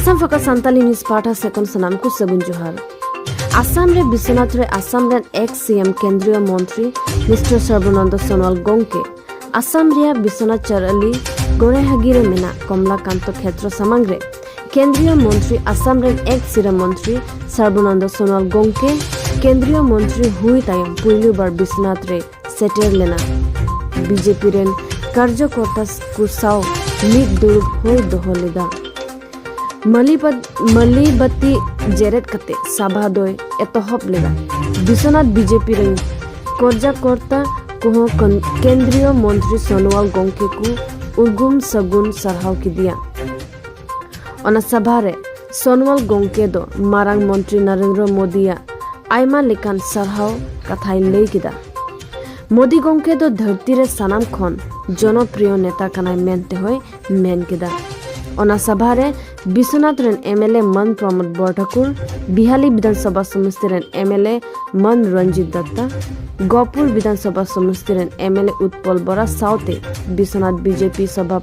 Assam Faka Santali News Parta Second Sanam Ku Sabun Johar. Assam re Biswanath re Assam ren ex-CM Kendriya Mantri Mr. Sarbananda Sonuwal Gongke Assam ria Biswanath Charali Gorehagire Mena Komla Kanto Khetra Samangre Kendriya Mantri Assam ren ex-CM Mantri Sarbananda Sonuwal Gongke Kendriya Mantri Hui Tayom Puilu Bar Biswanath re Seter Lena BJP ren Karjakorta Kusao Mid Durub Hoi Doholida Malibati Jeret Kate Sabhadoy Etohop Lega Biswanath BJP ren Karjakorta Koho Kendriya Mantri Sonuwal Gongke ku Urgum Sagun Sarhaw Kidia Ona Sabhare Sonuwal Gongke do Marang Mantri Narendra Modiya Aima Lekan Sarhaw Kathai Lei Kida Modi Gongke do Dharti re Sanam Khon Jonopriyo Neta Kanai Mente Hoy Men Kida Ona Sabhare Biswanath ren MLA Man Pramod Borthakur Bihali Bidhan Sabha Samasti ren MLA Man Ranjit Datta Gopur Bidhan Sabha Samasti ren MLA Utpol Bora Saute Biswanath BJP Sabha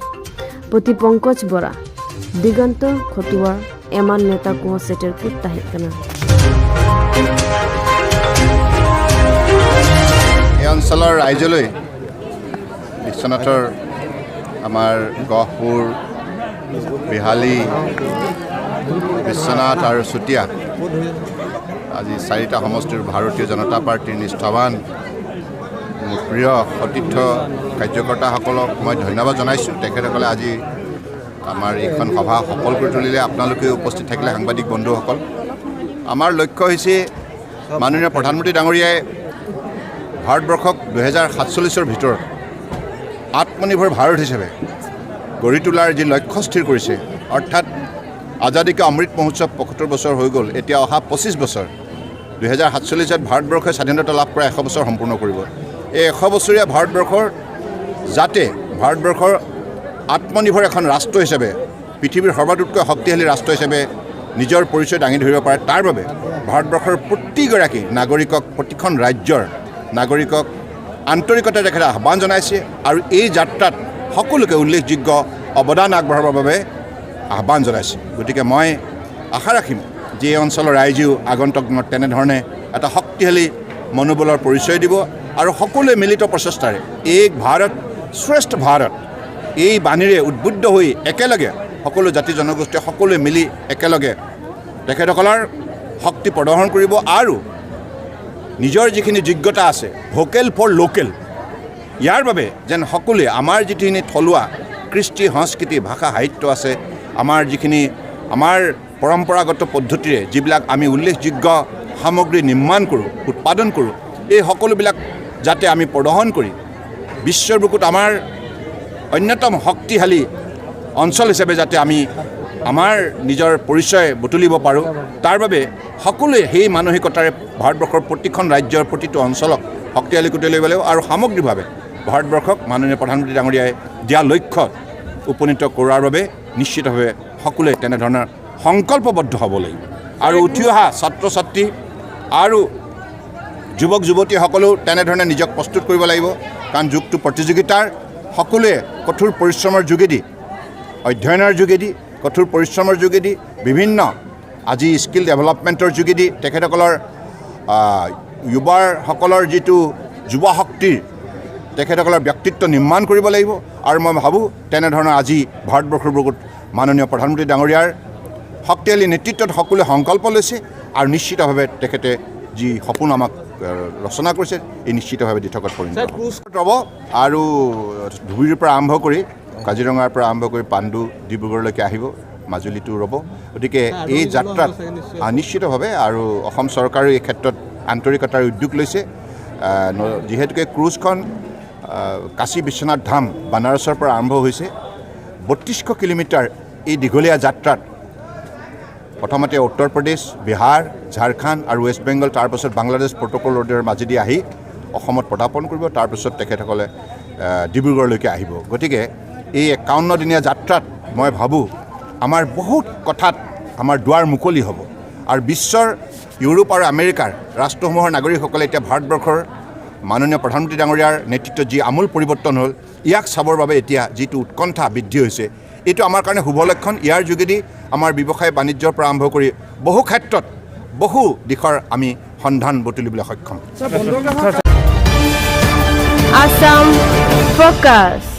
Poti Pankaj Bora Diganto Khotuwar Eman Neta Ko Seter Ku Tahe Kana এই অঞ্চলৰ ৰাইজলৈ বিশ্বনাথৰ আমাৰ গহপুৰ বিহালী বিশ্বনাথ আৰু চুতীয়া আজি চাৰিটা সমষ্টিৰ ভাৰতীয় জনতা পাৰ্টিৰ নিষ্ঠাৱান মোৰ প্ৰিয় সতীৰ্থ কাৰ্যকৰ্তাসকলক মই ধন্যবাদ জনাইছোঁ তেখেতসকলে আজি আমাৰ এইখন সভা সফল কৰি তুলিলে আপোনালোকে উপস্থিত থাকিলে সাংবাদিক বন্ধুসকল আমাৰ লক্ষ্য হৈছে মাননীয় প্ৰধানমন্ত্ৰী ডাঙৰীয়াই ভাৰতবৰ্ষক 2047 ভিতৰত আত্মনিৰ্ভৰ ভাৰত হিচাপে গঢ়ি তোলাৰ যি লক্ষ্য স্থিৰ কৰিছে অৰ্থাৎ আজাদী কা অমৃত মহোৎসৱ 75 বছৰ হৈ গ'ল এতিয়া অহা 25 বছৰ 2047ত ভাৰতবৰ্ষই স্বাধীনতা লাভ কৰা 100 বছৰ সম্পূৰ্ণ কৰিব এই 100 বছৰীয়া ভাৰতবৰ্ষৰ যাতে ভাৰতবৰ্ষৰ আত্মনিৰ্ভৰ এখন ৰাষ্ট্ৰ হিচাপে পৃথিৱীৰ সৰ্বাধিককৈ শক্তিশালী ৰাষ্ট্ৰ হিচাপে নিজৰ পৰিচয় দাঙি ধৰিব পাৰে তাৰ বাবে ভাৰতবৰ্ষৰ প্ৰতিগৰাকী নাগৰিকক প্ৰতিখন ৰাজ্যৰ নাগৰিকক আন্তৰিকতা তেখেতে আহ্বান জনাইছে আৰু এই যাত্ৰাত সকলোকে উল্লেখযোগ্য অৱদান আগবঢ়াবৰ বাবে আহ্বান জনাইছে গতিকে মই আশা ৰাখিম যে এই অঞ্চলৰ ৰাইজেও আগন্তুক দিনত তেনেধৰণে এটা শক্তিশালী মনোবলৰ পৰিচয় দিব আৰু সকলোৱে মিলিত প্ৰচেষ্টাৰে এক ভাৰত শ্ৰেষ্ঠ ভাৰত এই বাণীৰে উদ্বুদ্ধ হৈ একেলগে সকলো জাতি জনগোষ্ঠী সকলোৱে মিলি একেলগে তেখেতসকলৰ শক্তি প্ৰদৰ্শন কৰিব আৰু নিজৰ যিখিনি যোগ্যতা আছে ভোকেল ফৰ লোকেল ইয়াৰ বাবে যেন সকলোৱে আমাৰ যিখিনি থলুৱা কৃষ্টি সংস্কৃতি ভাষা সাহিত্য আছে আমাৰ যিখিনি আমাৰ পৰম্পৰাগত পদ্ধতিৰে যিবিলাক আমি উল্লেখযোগ্য সামগ্ৰী নিৰ্মাণ কৰোঁ উৎপাদন কৰোঁ এই সকলোবিলাক যাতে আমি প্ৰদৰ্শন কৰি বিশ্বৰ বুকুত আমাৰ অন্যতম শক্তিশালী অঞ্চল হিচাপে যাতে আমি আমাৰ নিজৰ পৰিচয় বুটলিব পাৰোঁ তাৰ বাবে সকলোৱে সেই মানসিকতাৰে ভাৰতবৰ্ষৰ প্ৰতিখন ৰাজ্যৰ প্ৰতিটো অঞ্চলক শক্তিশালী কৰি তুলিব লাগিব আৰু সামগ্ৰিকভাৱে ভাৰতবৰ্ষক মাননীয় প্ৰধানমন্ত্ৰী ডাঙৰীয়াই দিয়া লক্ষ্য উপনীত কৰাৰ বাবে নিশ্চিতভাৱে সকলোৱে তেনেধৰণৰ সংকল্পবদ্ধ হ'ব লাগিব আৰু উঠি অহা ছাত্ৰ ছাত্ৰী আৰু যুৱক যুৱতীসকলেও তেনেধৰণে নিজক প্ৰস্তুত কৰিব লাগিব কাৰণ যুগটো প্ৰতিযোগিতাৰ সকলোৱে কঠোৰ পৰিশ্ৰমৰ যোগেদি অধ্যয়নৰ যোগেদি কঠোৰ পৰিশ্ৰমৰ যোগেদি বিভিন্ন আজি স্কিল ডেভেলপমেণ্টৰ যোগেদি তেখেতসকলৰ যুৱসকলৰ যিটো যুৱ শক্তিৰ তেখেতসকলৰ ব্যক্তিত্ব নিৰ্মাণ কৰিব লাগিব আৰু মই ভাবোঁ তেনেধৰণৰ আজি ভাৰতবৰ্ষৰ বুকুত মাননীয় প্ৰধানমন্ত্ৰী ডাঙৰীয়াৰ শক্তিশালী নেতৃত্বত সকলোৱে সংকল্প লৈছে আৰু নিশ্চিতভাৱে তেখেতে যি সপোন আমাক ৰচনা কৰিছে এই নিশ্চিতভাৱে দিঠকত পৰিণত হ'ব আৰু ধুবুৰীৰ পৰা আৰম্ভ কৰি কাজিৰঙাৰ পৰা আৰম্ভ কৰি পাণ্ডু ডিব্ৰুগড়লৈকে আহিব মাজুলীটো ৰ'ব গতিকে এই যাত্ৰাত নিশ্চিতভাৱে আৰু অসম চৰকাৰেও এই ক্ষেত্ৰত আন্তৰিকতাৰ উদ্যোগ লৈছে যিহেতুকে ক্ৰুজখন কাশী বিশ্বনাথ ধাম বানাৰসৰ পৰা আৰম্ভ হৈছে ৩২০০ কিলোমিটাৰ এই দীঘলীয়া যাত্ৰাত প্ৰথমতে উত্তৰ প্ৰদেশ বিহাৰ ঝাৰখণ্ড আৰু ৱেষ্ট বেংগল তাৰপিছত বাংলাদেশ প্ৰট'কল ৰোডৰ মাজেদি আহি অসমত পদাৰ্পণ কৰিব তাৰপিছত তেখেতসকলে ডিব্ৰুগড়লৈকে আহিব গতিকে এই ৫১ দিনীয়া যাত্ৰাত মই ভাবোঁ আমাৰ বহুত কথাত আমাৰ দুৱাৰ মুকলি হ'ব আৰু বিশ্বৰ ইউৰোপ আৰু আমেৰিকাৰ ৰাষ্ট্ৰসমূহৰ নাগৰিকসকলে এতিয়া ভাৰতবৰ্ষৰ মাননীয় প্ৰধানমন্ত্ৰী ডাঙৰীয়াৰ নেতৃত্বত যি আমূল পৰিৱৰ্তন হ'ল ইয়াক চাবৰ বাবে এতিয়া যিটো উৎকণ্ঠা বৃদ্ধি হৈছে এইটো আমাৰ কাৰণে শুভ লক্ষণ ইয়াৰ যোগেদি আমাৰ ব্যৱসায় বাণিজ্যৰ পৰা আৰম্ভ কৰি বহু ক্ষেত্ৰত বহু দিশৰ আমি সন্ধান বুটলিবলৈ সক্ষম Assam Focus